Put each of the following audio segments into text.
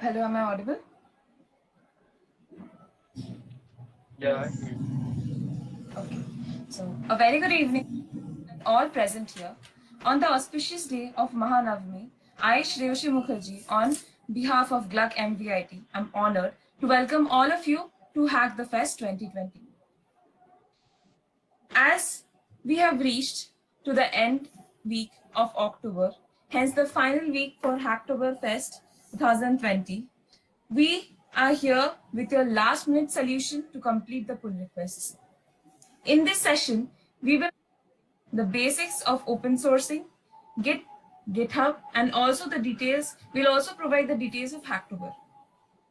Hello, am I audible? Yeah. Okay. So, a very good evening, and all present here. On the auspicious day of Mahanavami, I, Shreyoshi Mukherjee, on behalf of GLUC MVIT, am honored to welcome all of you to Hack the Fest 2020. As we have reached to the end week of October, hence the final week for Hacktoberfest 2020, we are here with your last minute solution to complete the pull requests. In this session, we will the basics of open sourcing, Git, GitHub, and also the details. We'll also provide the details of Hacktober.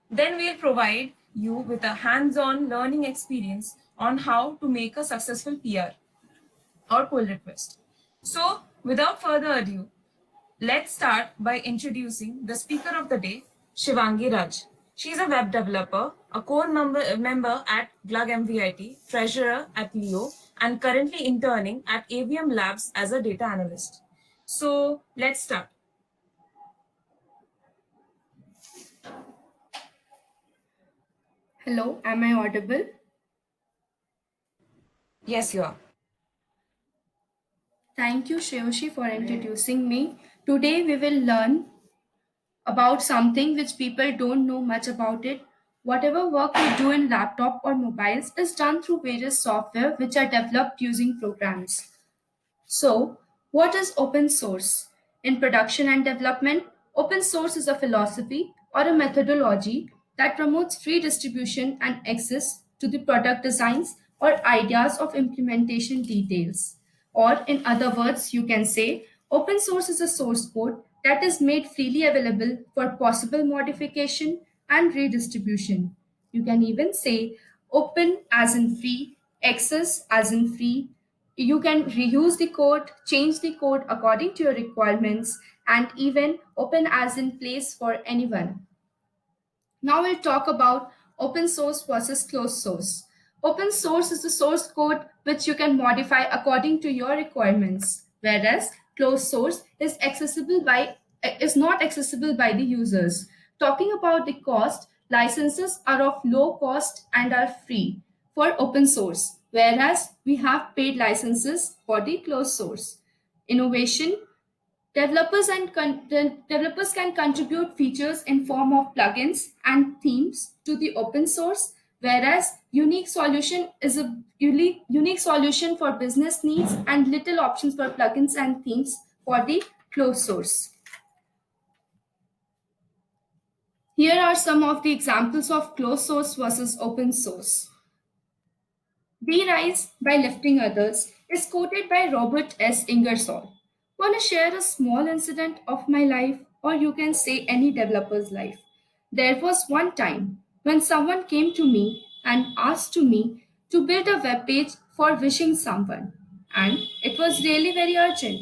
Then we'll provide you with a hands-on learning experience on how to make a successful PR or pull request. So, without further ado, let's start by introducing the speaker of the day, Shivangi Raj. She's a web developer, a core member at Glug MVIT, treasurer at Leo, and currently interning at AVM Labs as a data analyst. So let's start. Hello, am I audible? Yes, you are. Thank you, Shreyoshi, for introducing me. Today we will learn about something which people don't know much about it. Whatever work we do in laptop or mobiles is done through various software which are developed using programs. So, what is open source? In production and development, open source is a philosophy or a methodology that promotes free distribution and access to the product designs or ideas of implementation details. Or, in other words, you can say open source is a source code that is made freely available for possible modification and redistribution. You can even say open as in free, access as in free, you can reuse the code, change the code according to your requirements, and even open as in place for anyone. Now we'll talk about open source versus closed source. Open source is the source code which you can modify according to your requirements, whereas closed source is not accessible by the users. Talking about the cost, licenses are of low cost and are free for open source, whereas we have paid licenses for the closed source. Innovation, developers can contribute features in form of plugins and themes to the open source, whereas unique solution for business needs and little options for plugins and themes for the closed source. Here are some of the examples of closed source versus open source. Be Rise by Lifting Others is quoted by Robert S. Ingersoll. Want to share a small incident of my life, or you can say any developer's life? There was one time when someone came to me and asked to me to build a web page for wishing someone, and it was really very urgent.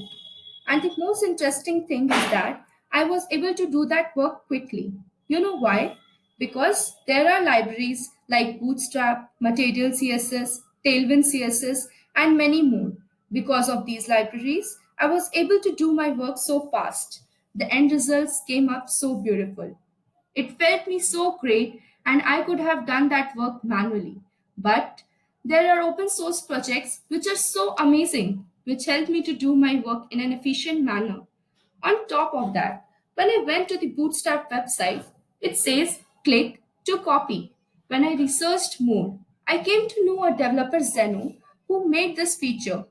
And the most interesting thing is that I was able to do that work quickly. You know why? Because there are libraries like Bootstrap, Material CSS, Tailwind CSS, and many more. Because of these libraries, I was able to do my work so fast. The end results came up so beautiful. It felt me so great, and I could have done that work manually. But there are open source projects which are so amazing, which help me to do my work in an efficient manner. On top of that, when I went to the Bootstrap website, it says click to copy. When I researched more, I came to know a developer Zeno who made this feature.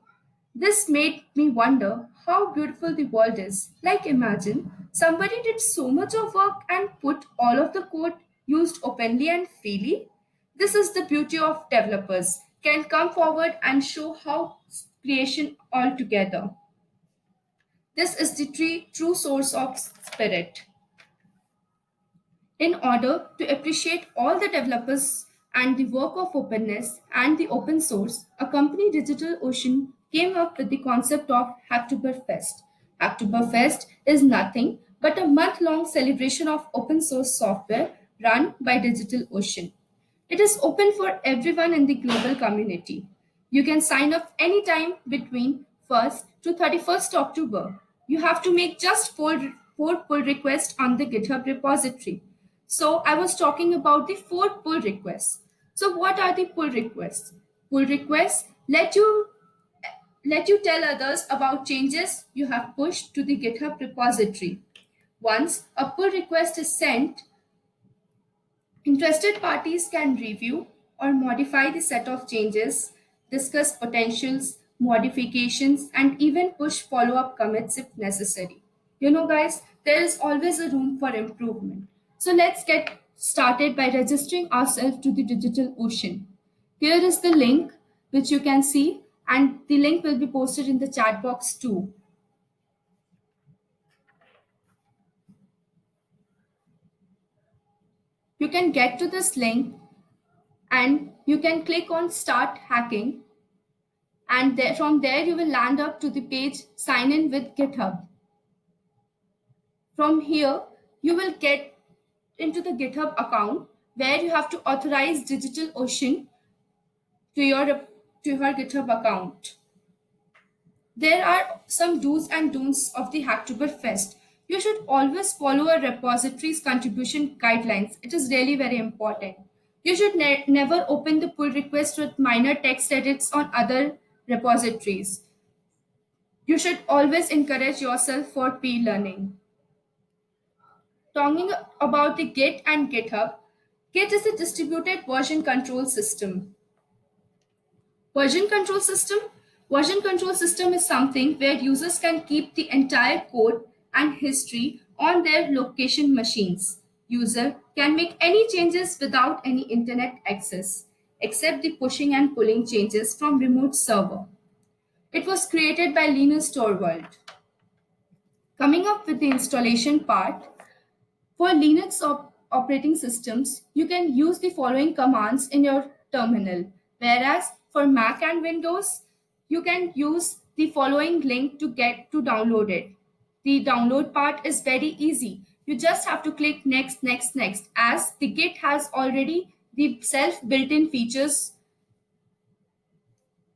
This made me wonder how beautiful the world is. Like, imagine somebody did so much of work and put all of the code used openly and freely. This is the beauty of developers, can come forward and show how creation altogether. This is the true source of spirit. In order to appreciate all the developers and the work of openness and the open source, a company DigitalOcean came up with the concept of Hacktoberfest. Hacktoberfest is nothing but a month-long celebration of open source software run by DigitalOcean. It is open for everyone in the global community. You can sign up anytime between 1st to 31st October. You have to make just four pull requests on the GitHub repository. So I was talking about the 4 pull requests. So what are the pull requests? Pull requests let you tell others about changes you have pushed to the GitHub repository. Once a pull request is sent, interested parties can review or modify the set of changes, discuss potentials, modifications, and even push follow up commits if necessary. You know, guys, there is always a room for improvement. So let's get started by registering ourselves to the Digital Ocean. Here is the link which you can see, and the link will be posted in the chat box too. You can get to this link and you can click on Start Hacking, and from there you will land up to the page Sign in with GitHub. From here, you will get into the GitHub account where you have to authorize DigitalOcean to your GitHub account. There are some do's and don'ts of the Hacktoberfest. You should always follow a repository's contribution guidelines. It is really very important. You should never open the pull request with minor text edits on other repositories. You should always encourage yourself for peer learning. Talking about the Git and GitHub, Git is a distributed version control system. Version control system? Version control system is something where users can keep the entire code and history on their location machines. User can make any changes without any internet access, except the pushing and pulling changes from remote server. It was created by Linus Torvald. Coming up with the installation part, for Linux operating systems, you can use the following commands in your terminal, whereas for Mac and Windows, you can use the following link to get to download it. The download part is very easy. You just have to click next, next, next, as the Git has already the self built-in features.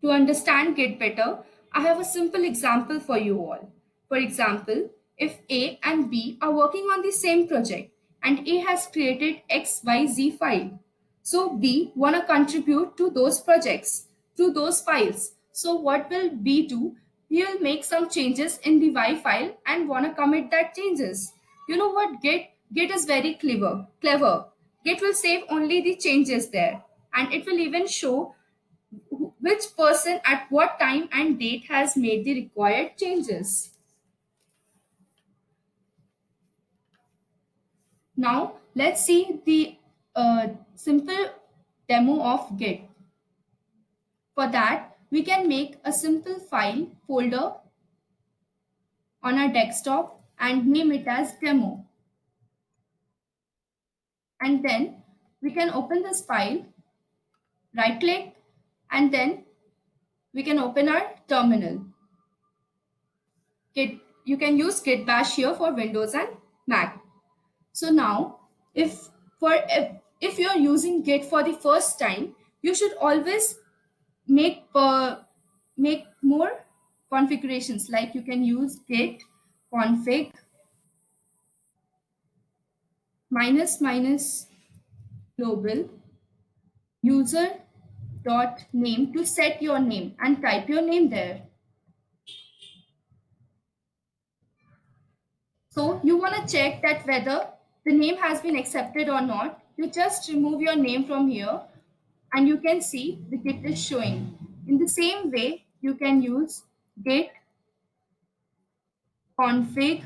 To understand Git better, I have a simple example for you all. For example, if A and B are working on the same project and A has created XYZ file, so B want to contribute to those projects, to those files. So what will B do? He will make some changes in the Y file and want to commit that changes. You know what? Git is very clever. Git will save only the changes there, and it will even show which person at what time and date has made the required changes. Now let's see the simple demo of Git. For that, we can make a simple file folder on our desktop and name it as demo. And then we can open this file, right click, and then we can open our terminal. You can use Git Bash here for Windows and Mac. So now, if you're using Git for the first time, you should always make more configurations. Like you can use git config ---- global user dot name to set your name and type your name there. So you want to check that whether the name has been accepted or not. You just remove your name from here and you can see the Git is showing. In the same way, you can use git config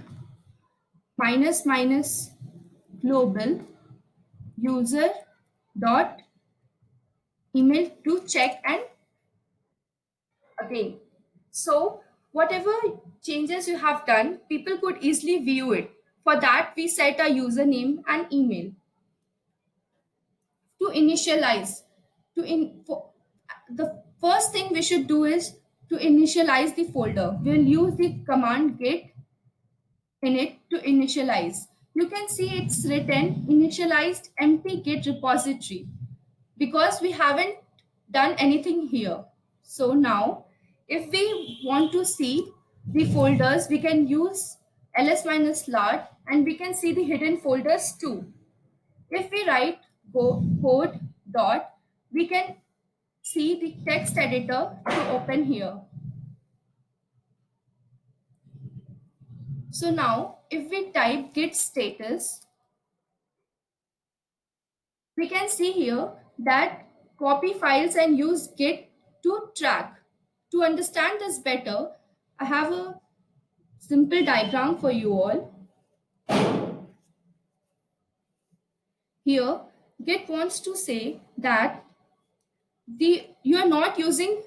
---- global user dot email to check and again. So whatever changes you have done, people could easily view it. For that, we set a username and email. To initialize, the first thing we should do is to initialize the folder. We'll use the command git init to initialize. You can see it's written initialized empty git repository because we haven't done anything here. So now if we want to see the folders, we can use ls-lart and we can see the hidden folders too. If we write code dot, we can see the text editor to open here. So now if we type git status, we can see here that copy files and use git to track. To understand this better, I have a simple diagram for you all. Here, git wants to say that you're not using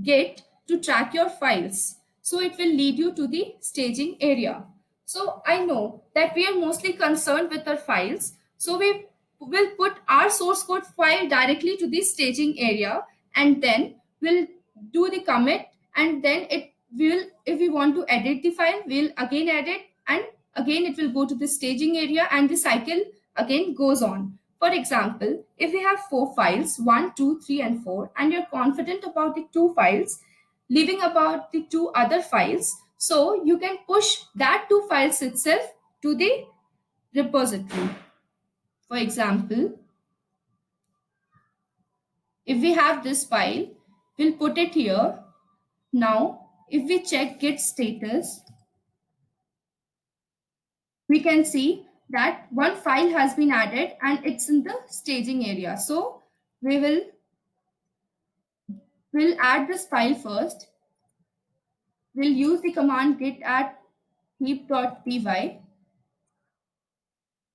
git to track your files, so it will lead you to the staging area. So I know that we are mostly concerned with our files, so we will put our source code file directly to the staging area, and then we'll do the commit, and then it will, if we want to edit the file, we'll again edit, and again it will go to the staging area, and the cycle again goes on. For example, if we have 4 files, 1, 2, 3, and 4, and you're confident about the 2 files, leaving about the 2 other files, so you can push that 2 files itself to the repository. For example, if we have this file, we'll put it here. Now, if we check git status, we can see that one file has been added and it's in the staging area. So we'll add this file first. We'll use the command git add heap.py.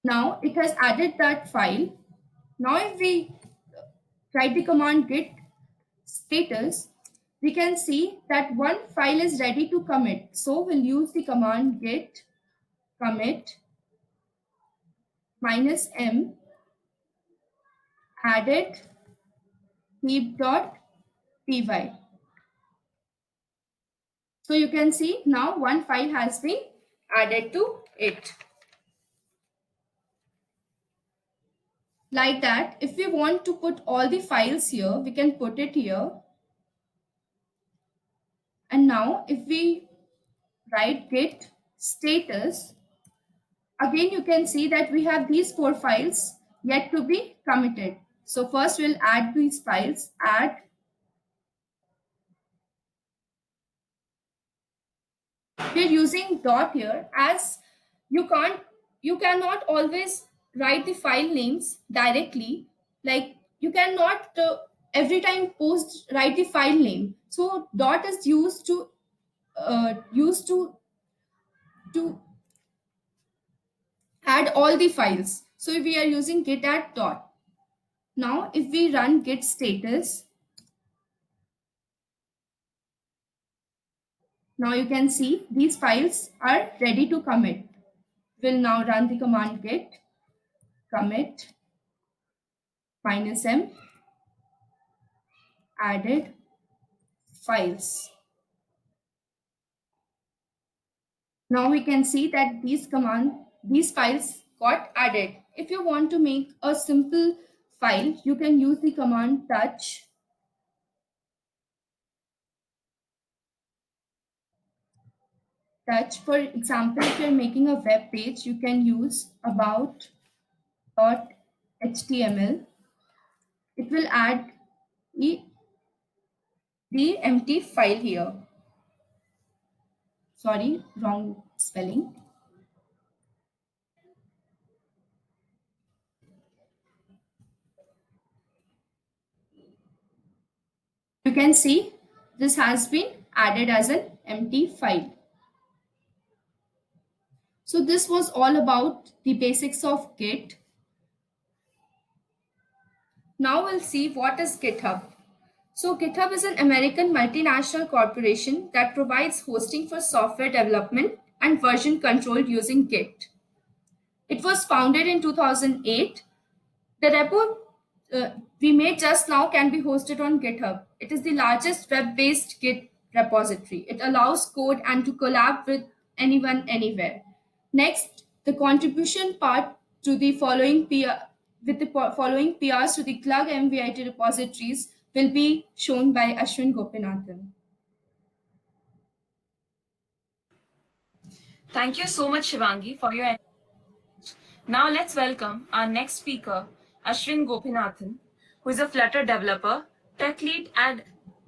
Now it has added that file. Now if we write the command git status, we can see that one file is ready to commit. So we'll use the command git commit -m added heap.py. So you can see now one file has been added to it. Like that, if we want to put all the files here, we can put it here. And now if we write git status, again you can see that we have these 4 files yet to be committed. So first we'll add these files, add we're using dot here, as you cannot always write the file names directly, like you cannot every time write the file name. So dot is used to add all the files. So we are using git add dot. Now if we run git status, now you can see these files are ready to commit. We'll now run the command git commit -m added files. Now we can see that these files got added. If you want to make a simple file, you can use the command touch touch. For example, if you're making a web page, you can use about.html. It will add the empty file here. Sorry, wrong spelling. You can see this has been added as an empty file. So this was all about the basics of Git. Now we'll see what is GitHub. So GitHub is an American multinational corporation that provides hosting for software development and version control using Git. It was founded in 2008. The repo we made just now can be hosted on GitHub. It is the largest web-based Git repository. It allows code and to collab with anyone, anywhere. Next, the contribution part to the following following PRs to the Glug MVIT repositories will be shown by Ashwin Gopinathan. Thank you so much, Shivangi, for your. Now let's welcome our next speaker, Ashwin Gopinathan, who is a Flutter developer, tech lead at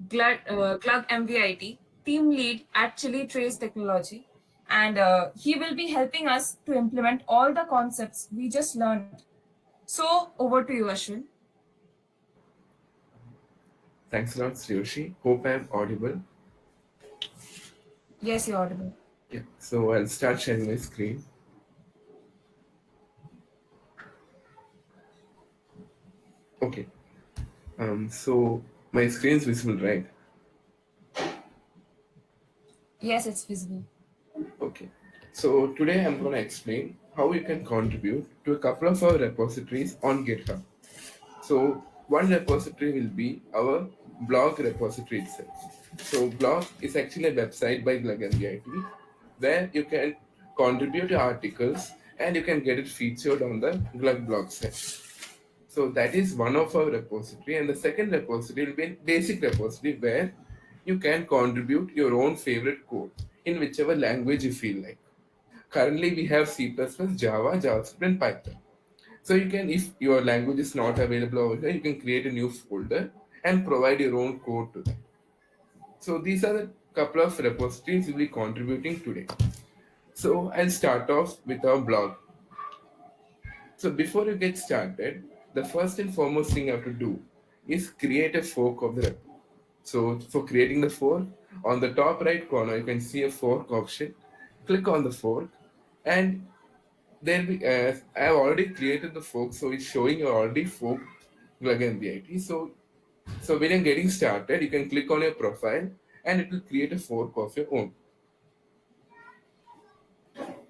Glug MVIT, team lead at Chili Trace Technology, and he will be helping us to implement all the concepts we just learned. So over to you, Ashwin. Thanks a lot, Sriyoshi. Hope I'm audible. Yes, you're audible. Yeah, so I'll start sharing my screen. Okay, so my screen is visible, right? Yes, it's visible. Okay, so today I'm going to explain how you can contribute to a couple of our repositories on GitHub. So one repository will be our blog repository itself. So blog is actually a website by Glug MVIT where you can contribute your articles and you can get it featured on the Glug blog site. So that is one of our repository, and the second repository will be a basic repository where you can contribute your own favorite code in whichever language you feel like. Currently, we have C++, Java, JavaScript, and Python. So you can, if your language is not available over here, you can create a new folder and provide your own code to that. So these are the couple of repositories we'll be contributing today. So I'll start off with our blog. So before you get started, the first and foremost thing you have to do is create a fork of the repo. So for creating the fork, on the top right corner, you can see a fork option. Click on the fork, and then I have already created the fork, so it's showing you already forked Glug MVIT. So when you're getting started, you can click on your profile, and it will create a fork of your own.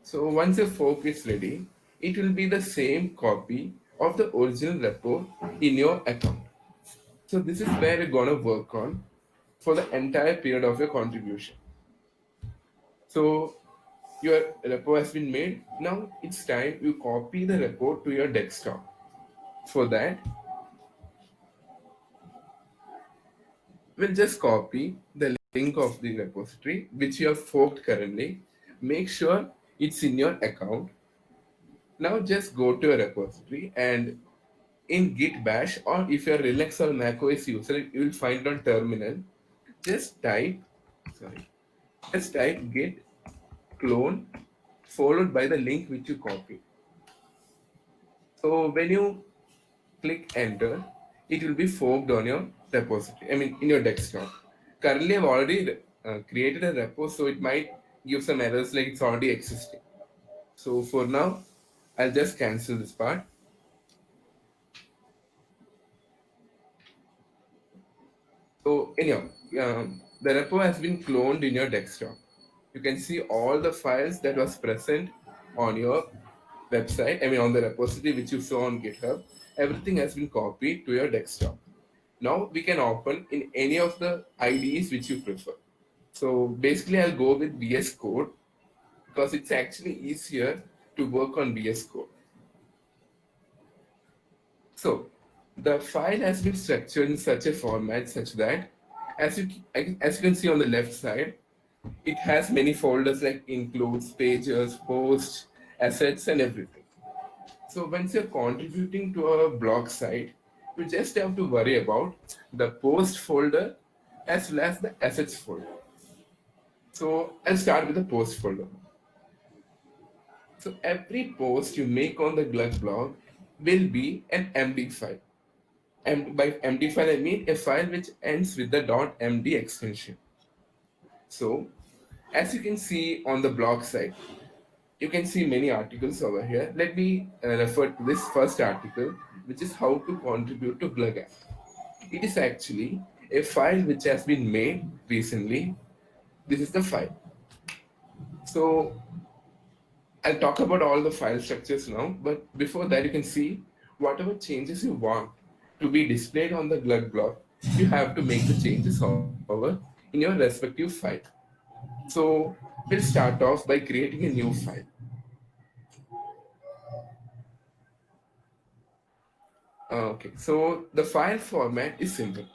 So once your fork is ready, it will be the same copy of the original repo in your account. So this is where you're gonna work on for the entire period of your contribution. So your repo has been made. Now it's time you copy the repo to your desktop. For that, we'll just copy the link of the repository which you have forked currently. Make sure it's in your account. Now just go to a repository and in Git Bash, or if you're Linux or macOS user, you will find on terminal. Just type, sorry, just type git clone followed by the link which you copied. So when you click enter, it will be forked on your repository. I mean, in your desktop. Currently, I've already created a repo, so it might give some errors like it's already existing. So for now, I'll just cancel this part. So anyhow, the repo has been cloned in your desktop. You can see all the files that was present on your website, I mean on the repository which you saw on GitHub. Everything has been copied to your desktop. Now we can open in any of the IDEs which you prefer. So basically I'll go with VS Code because it's actually easier to work on VS Code. So the file has been structured in such a format such that as you can see on the left side, it has many folders like includes, pages, posts, assets, and everything. So once you're contributing to a blog site, you just have to worry about the post folder as well as the assets folder. So I'll start with the post folder. So every post you make on the Glug blog will be an MD file. And by MD file, I mean a file which ends with the .md extension. So as you can see on the blog site, you can see many articles over here. Let me refer to this first article, which is how to contribute to Glug app. It is actually a file which has been made recently. This is the file. So I'll talk about all the file structures now, but before that, you can see whatever changes you want to be displayed on the Glug blog, you have to make the changes over in your respective file. So we'll start off by creating a new file. Okay, so the file format is simple.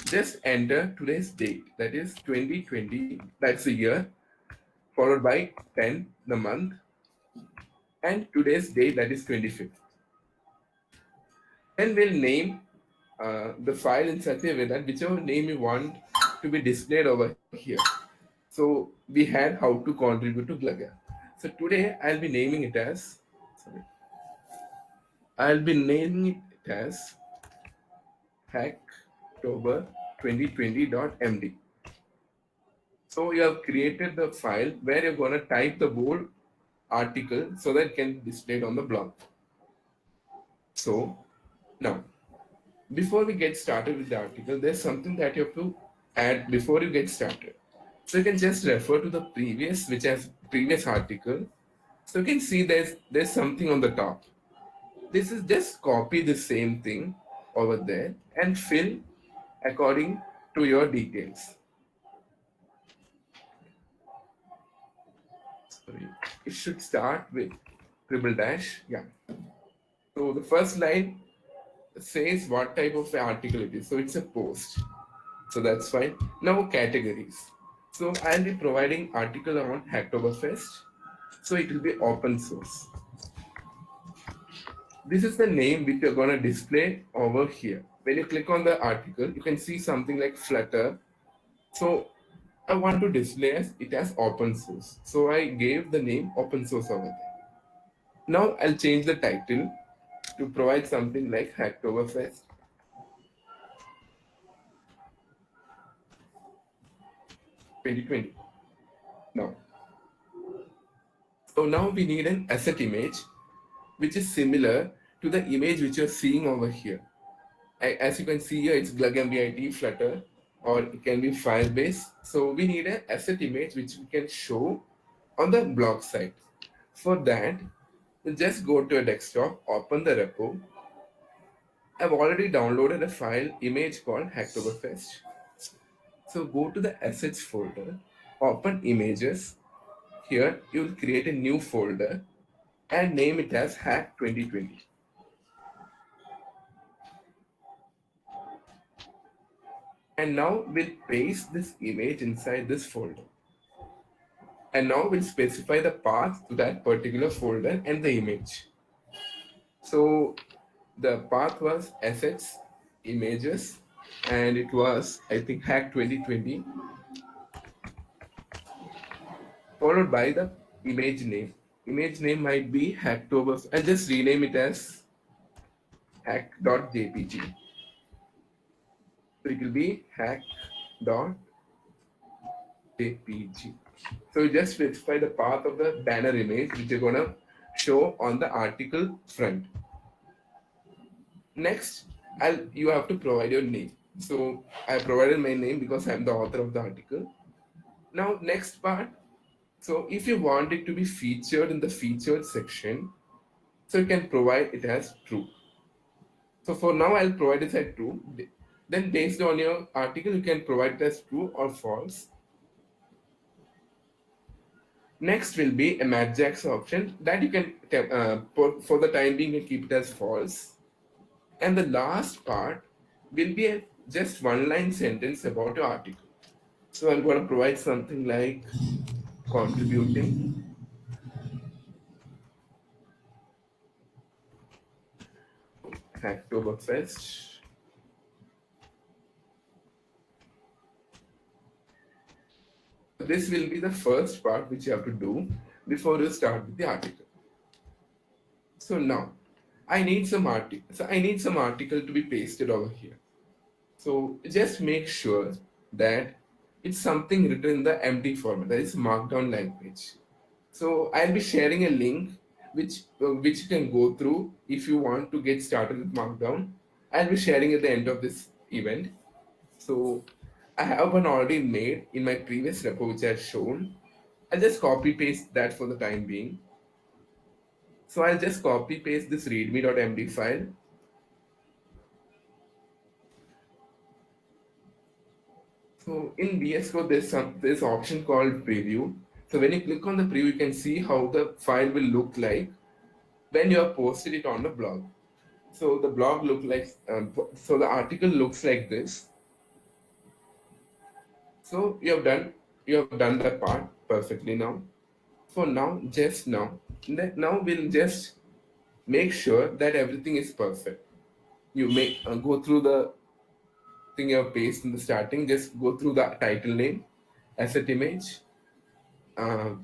Just enter today's date, that is 2020, that's the year, followed by 10, the month, and today's date, that is 25th. Then we'll name the file in such a way that whichever name you want to be displayed over here. So we had how to contribute to Glugger. So today I'll be naming it as, sorry, I'll be naming it as Hacktober 2020.md. So you have created the file where you're going to type the whole article so that it can be displayed on the blog. So now, before we get started with the article, there's something that you have to add before you get started. So you can just refer to the previous article. So you can see there's something on the top. This is just copy the same thing over there and fill according to your details. Sorry, it should start with triple dash. Yeah. So the first line says what type of article it is. So it's a post. So that's fine. Now categories. So I'll be providing article on Hacktoberfest. So it will be open source. This is the name which you're going to display over here. When you click on the article, you can see something like Flutter. So I want to display it as open source. So I gave the name open source over there. Now I'll change the title to provide something like Hacktoberfest 2020. Now, so now we need an asset image which is similar to the image which you're seeing over here. As you can see here, it's GlugMBIT Flutter, or it can be Firebase. So we need an asset image which we can show on the blog site. For that, we'll just go to a desktop, open the repo. I've already downloaded a file image called Hacktoberfest. So go to the assets folder, open images. Here you will create a new folder and name it as Hack 2020. And now we'll paste this image inside this folder. And now we'll specify the path to that particular folder and the image. So the path was assets, images, and it was, I think, Hack 2020, followed by the image name. Image name might be Hacktober. I'll just rename it as hack.jpg. So it will be hack.jpg. So you just specify the path of the banner image which you're going to show on the article front. Next, you have to provide your name. So I provided my name because I'm the author of the article. Now, next part. So if you want it to be featured in the featured section, so you can provide it as true. So for now, I'll provide it as true. Then based on your article, you can provide it as true or false. Next will be a matchJax option that you can, for the time being, you can keep it as false. And the last part will be just one-line sentence about your article. So I'm going to provide something like contributing Hacktoberfest. This will be the first part which you have to do before you start with the article. So now I need some article. So I need some article to be pasted over here. So just make sure that it's something written in the empty format, that is Markdown language. So I'll be sharing a link which you can go through if you want to get started with Markdown. I'll be sharing at the end of this event. So I have one already made in my previous repo which I've shown. I'll just copy paste that for the time being. So I'll just copy paste this readme.md file. So in VS Code, there's option called preview. So when you click on the preview, you can see how the file will look like when you have posted it on the blog. So the blog look like, so the article looks like this. So you have done that part perfectly now. for now, just now. Now we'll just make sure that everything is perfect. You make go through the thing you have pasted in the starting. Just go through the title name, asset image.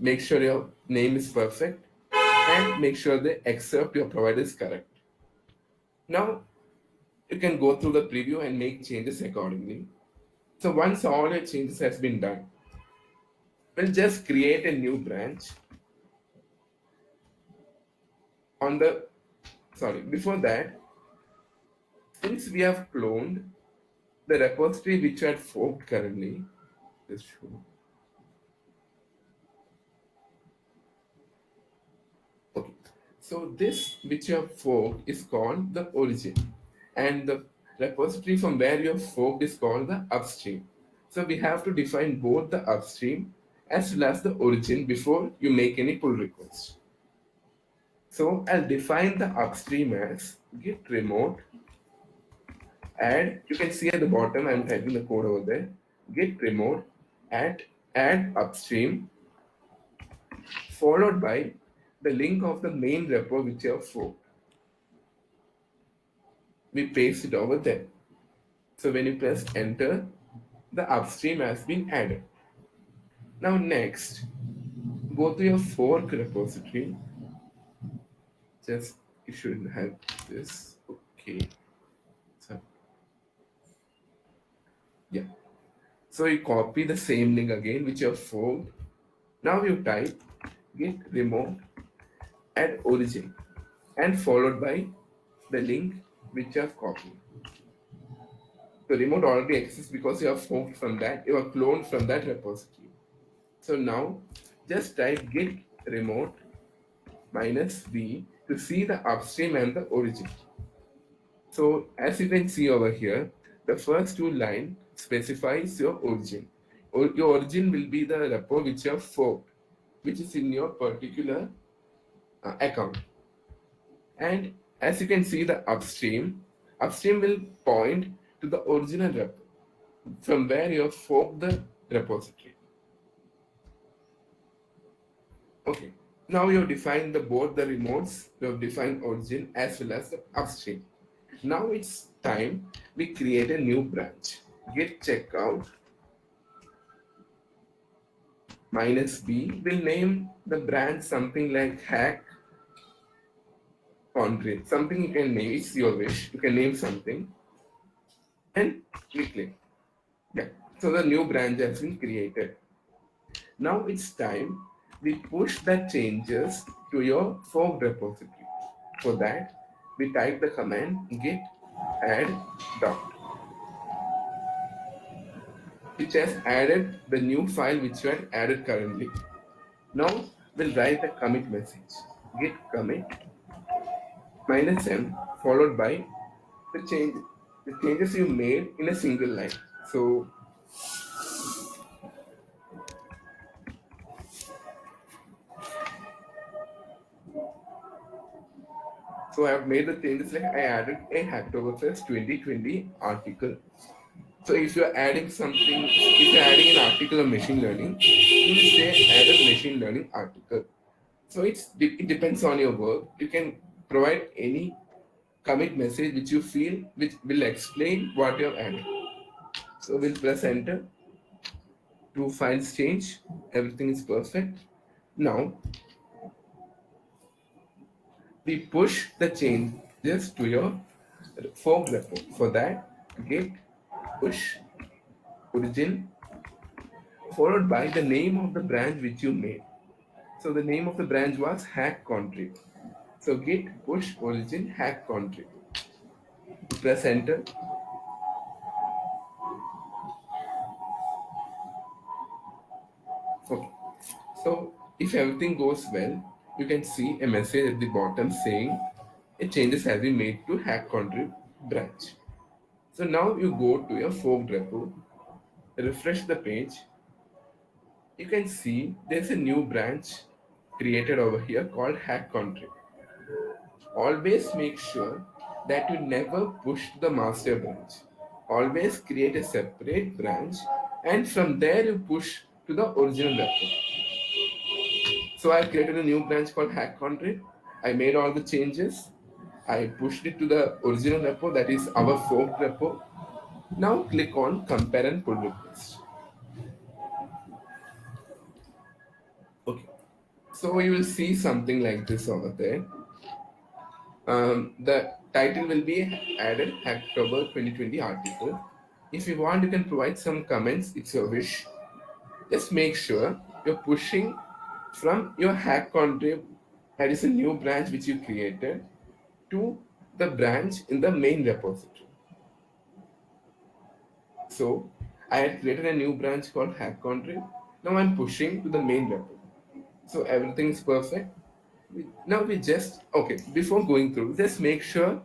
Make sure your name is perfect, and make sure the excerpt you provided is correct. Now you can go through the preview and make changes accordingly. So once all your changes has been done, we'll just create a new branch on the, sorry, before that, since we have cloned the repository which we had forked currently, just show. Okay, so this which you have forked is called the origin, and the repository from where you have forked is called the upstream. So we have to define both the upstream as well as the origin before you make any pull request. So I'll define the upstream as git remote add. You can see at the bottom I'm typing the code over there. Git remote add upstream followed by the link of the main repo which you have forked. We paste it over there. So when you press enter, the upstream has been added. Now next, go to your fork repository. Just you should have this. Okay. So yeah. So you copy the same link again which you have forked. Now you type git remote add origin and followed by the link which you have copied. The remote already exists because you have forked from that, you have cloned from that repository. So now just type git remote -v to see the upstream and the origin. So as you can see over here, the first two lines specifies your origin. Your origin will be the repo which you have forked, which is in your particular account. And as you can see, the upstream will point to the original repo from where you have forked the repository. Okay, now you have defined both the remotes, you have defined origin as well as the upstream. Now it's time we create a new branch. Git checkout -b will name the branch something like hack content. Something you can name, it's your wish. You can name something and we click. Yeah, so the new branch has been created. Now it's time we push the changes to your fork repository. For that, we type the command git add dot, which has added the new file which you had added currently. Now we'll write the commit message git commit -m followed by the changes you made in a single line. So I have made the changes like I added a Hacktoberfest 2020 article. So if you're adding something, if you're adding an article on machine learning, you will say added machine learning article. So it depends on your work. You can provide any commit message which you feel which will explain what you're adding. So we'll press enter. Two files change. Everything is perfect. Now we push the changes to your fork repo. For that, git push origin followed by the name of the branch which you made. So the name of the branch was hack contrib. So git push origin hack contrib. Press enter. Okay. So if everything goes well, you can see a message at the bottom saying a changes have been made to hack contrib branch. So now you go to your forked repo, refresh the page. You can see there's a new branch created over here called hack contrib. Always make sure that you never push the master branch. Always create a separate branch and from there you push to the original repo. So I created a new branch called HackContrib. I made all the changes. I pushed it to the original repo, that is our forked repo. Now click on compare and pull request. Okay. So you will see something like this over there. The title will be added October 2020 article. If you want, you can provide some comments. It's your wish. Just make sure you're pushing from your HackContrib, that is a new branch which you created, to the branch in the main repository. So I had created a new branch called HackContrib. Now I'm pushing to the main repo. So everything is perfect. Now we just, okay, before going through, just make sure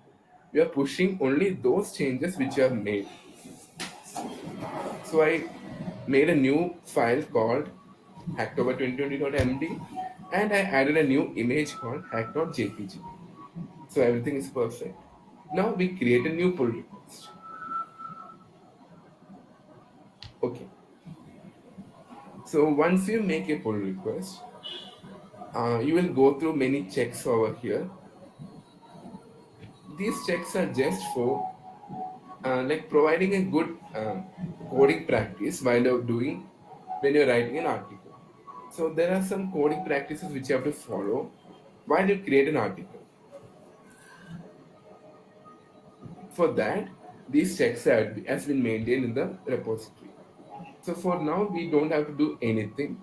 we are pushing only those changes which you have made. So I made a new file called hacktober2020.md and I added a new image called hack.jpg. So everything is perfect. Now we create a new pull request. Okay. So once you make a pull request, you will go through many checks over here. These checks are just for like providing a good coding practice while you're doing when you're writing an article. So there are some coding practices which you have to follow while you create an article. For that, these checks has been maintained in the repository. So for now, we don't have to do anything.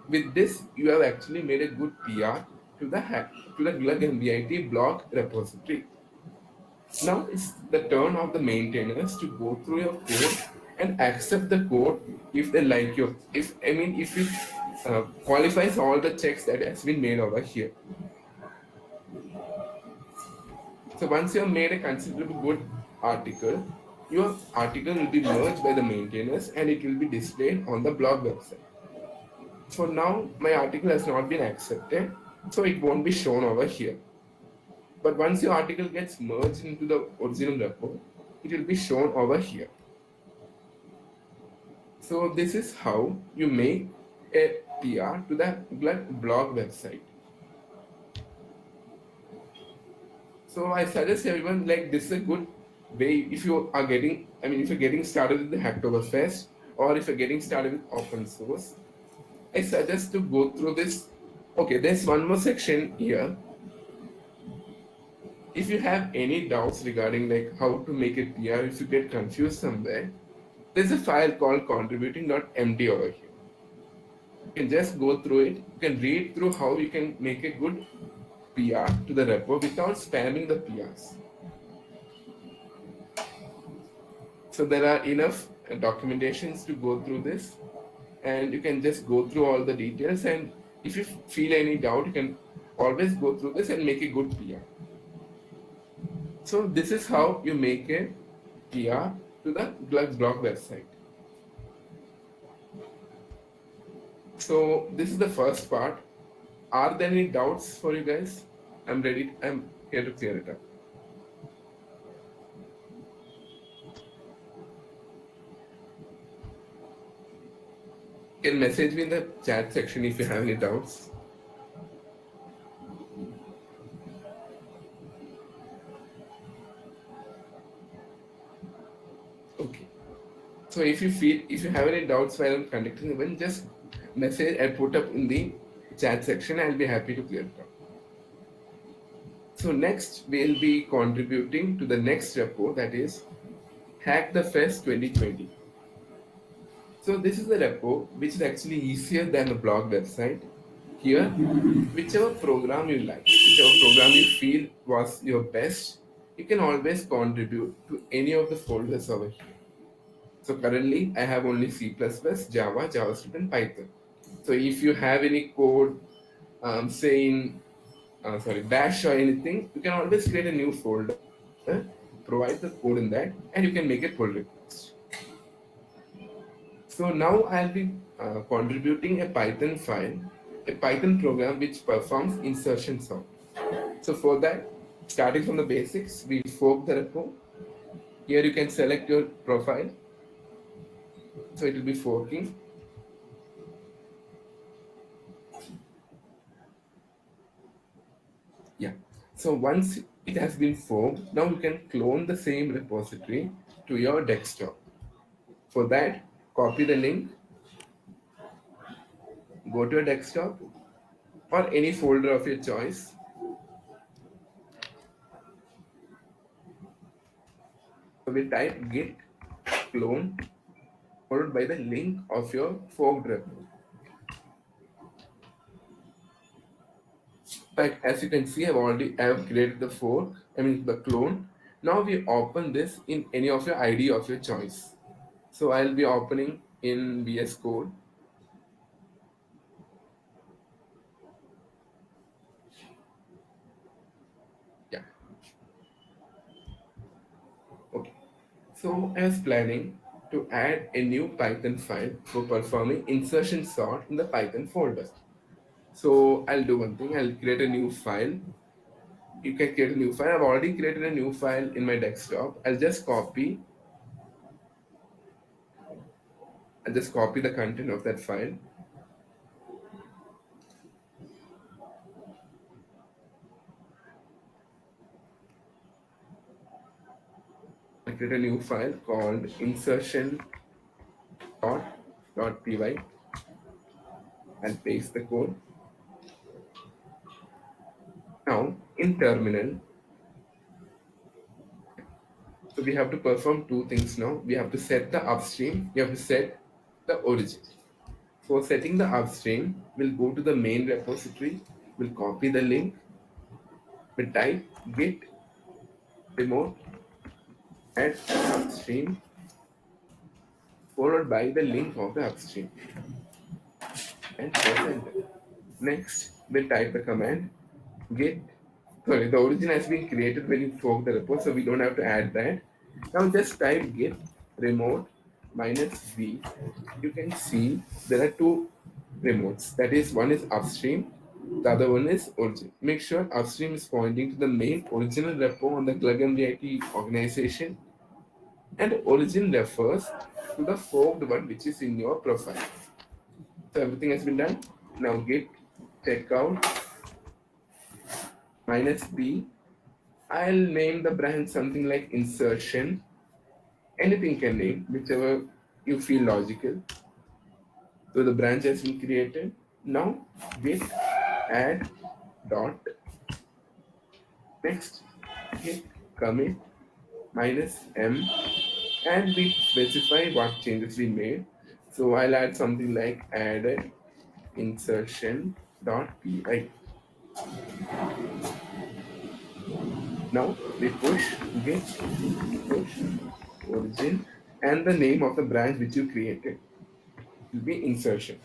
With this, you have actually made a good PR to the Glug MBIT blog repository. Now it's the turn of the maintainers to go through your code and accept the code if they like your, if it qualifies all the checks that has been made over here. So once you have made a considerable good article, your article will be merged by the maintainers and it will be displayed on the blog website. For now, my article has not been accepted, so it won't be shown over here. But once your article gets merged into the original repo, it will be shown over here. So this is how you make a PR to the blog website. So I suggest everyone, like, this is a good way if you are getting, if you're getting started with the Hacktoberfest or if you're getting started with open source, I suggest to go through this. Okay, there's one more section here. If you have any doubts regarding like how to make a PR, if you get confused somewhere, there's a file called contributing.md over here. You can just go through it. You can read through how you can make a good PR to the repo without spamming the PRs. So there are enough documentations to go through this, and you can just go through all the details, and if you feel any doubt, you can always go through this and make a good PR. So this is how you make a PR to the Glug blog website. So this is the first part. Are there any doubts for you guys? I'm here to clear it up. You can message me in the chat section if you have any doubts. Okay. So if you have any doubts while I'm conducting the event, just message and put up in the chat section. I'll be happy to clear it up. So next, we'll be contributing to the next repo, that is Hack the Fest 2020. So this is the repo which is actually easier than the blog website. Here, whichever program you like, whichever program you feel was your best, you can always contribute to any of the folders over here. So currently, I have only C++, Java, JavaScript, and Python. So if you have any code, say in Bash or anything, you can always create a new folder, provide the code in that, and you can make a pull request. So now I'll be contributing a Python file, a Python program which performs insertion sort. So for that, starting from the basics, we fork the repo. Here you can select your profile. So it will be forking. Yeah. So once it has been forked, now you can clone the same repository to your desktop. For that, copy the link, go to your desktop or any folder of your choice. So we type git clone followed by the link of your forked repo. Like as you can see, I have created the fork, the clone. Now we open this in any of your ID of your choice. So I'll be opening in VS Code. Yeah. Okay. So I was planning to add a new Python file for performing insertion sort in the Python folder. So I'll do one thing. I'll create a new file. You can create a new file. I've already created a new file in my desktop. I'll just copy the content of that file. I create a new file called insertion.py and paste the code. Now in terminal, so we have to perform two things now. We have to set the upstream, we have to set the origin. For setting the upstream, we'll go to the main repository, we'll copy the link, we'll type git remote add upstream followed by the link of the upstream and press enter. Next, we'll type the command git. Sorry, the origin has been created when you fork the repo, so we don't have to add that. Now just type git remote -v. You can see there are two remotes. That is, one is upstream, the other one is origin. Make sure upstream is pointing to the main original repo on the Glug MDIT organization, and origin refers to the forked one which is in your profile. So everything has been done. Now git checkout -b. I'll name the branch something like insertion. Anything can name, whichever you feel logical. So the branch has been created. Now git add dot next git commit -m, and we specify what changes we made. So I'll add something like added insertion.py. Now we push git push origin and the name of the branch which you created will be insertion.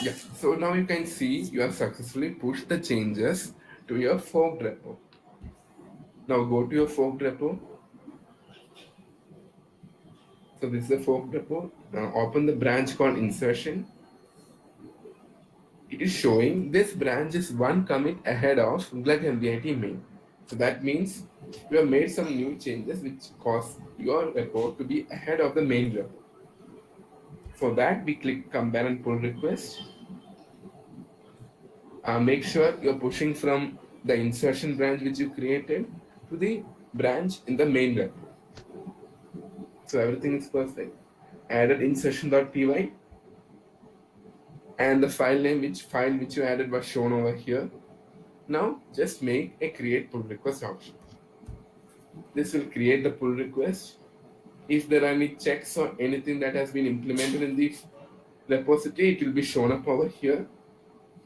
Yeah. So now you can see you have successfully pushed the changes to your forked repo. Now go to your forked repo. So this is the forked repo. Now open the branch called insertion. It is showing this branch is one commit ahead of Glug MDIT main. So that means you have made some new changes which cause your repo to be ahead of the main repo. For that, we click compare and pull request. Make sure you're pushing from the insertion branch which you created to the branch in the main repo. So everything is perfect. Added insertion.py, and the file which you added was shown over here. Now just make a create pull request option. This will create the pull request. If there are any checks or anything that has been implemented in the repository, it will be shown up over here.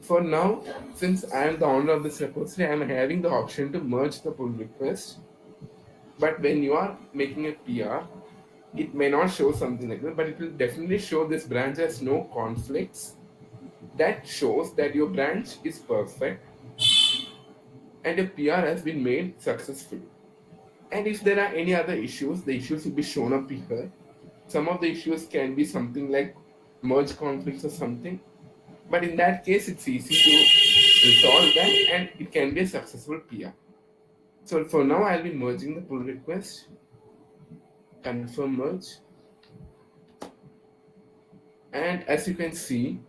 For now, since I am the owner of this repository, I am having the option to merge the pull request. But when you are making a PR, it may not show something like that, but it will definitely show this branch has no conflicts. That shows that your branch is perfect and a PR has been made successfully. And if there are any other issues, the issues will be shown up here. Some of the issues can be something like merge conflicts or something, but in that case, it's easy to resolve that and it can be a successful PR. So for now, I'll be merging the pull request, confirm merge. And as you can see,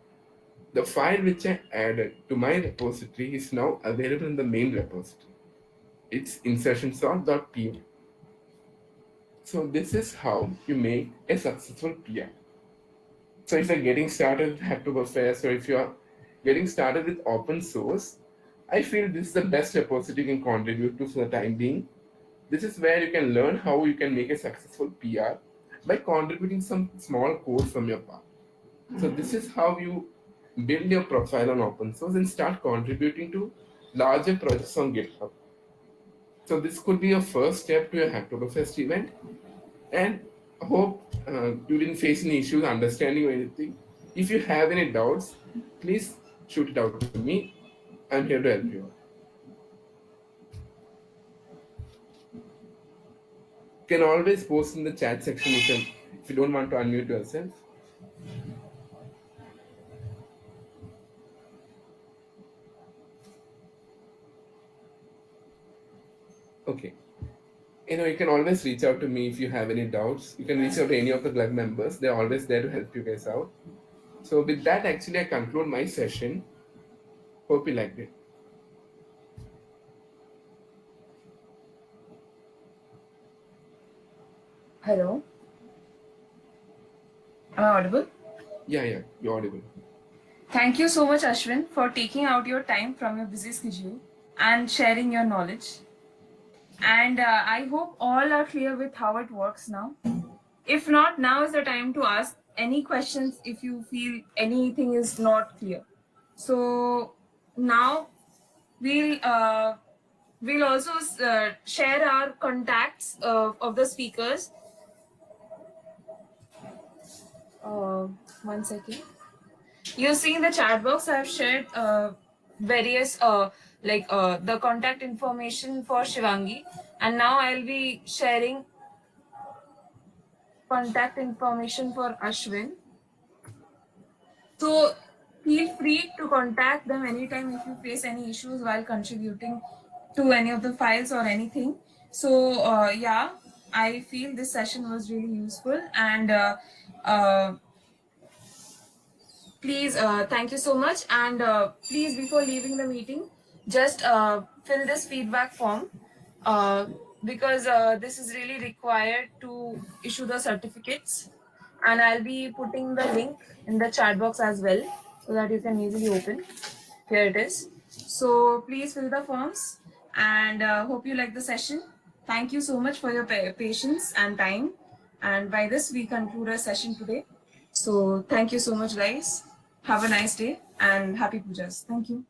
the file which I added to my repository is now available in the main repository. It's insertionsort.py. So this is how you make a successful PR. So if you're getting started with Hacktoberfest, or if you're getting started with open source, I feel this is the best repository you can contribute to for the time being. This is where you can learn how you can make a successful PR by contributing some small code from your part. So this is how you build your profile on open source and start contributing to larger projects on GitHub. So this could be your first step to your Hacktoberfest event, and I hope you didn't face any issues understanding or anything. If you have any doubts, please shoot it out to me. I'm here to help you out. You can always post in the chat section if you don't want to unmute yourself. Okay. You can always reach out to me if you have any doubts. You can reach out to any of the club members. They're always there to help you guys out. So with that, actually, I conclude my session. Hope you liked it. Hello. Am I audible? Yeah, you're audible. Thank you so much, Ashwin, for taking out your time from your busy schedule and sharing your knowledge. And I hope all are clear with how it works now. If not, now is the time to ask any questions if you feel anything is not clear. So now we'll also share our contacts of the speakers. 1 second. You see in the chat box, I've shared various the contact information for Shivangi, and now I'll be sharing contact information for Ashwin. So feel free to contact them anytime if you face any issues while contributing to any of the files or anything. So yeah, I feel this session was really useful, and please, thank you so much. And please, before leaving the meeting, just fill this feedback form because this is really required to issue the certificates. And I'll be putting the link in the chat box as well so that you can easily open. Here it is. So please fill the forms, and hope you like the session. Thank you so much for your patience and time. And by this, we conclude our session today. So thank you so much, guys. Have a nice day and happy pujas. Thank you.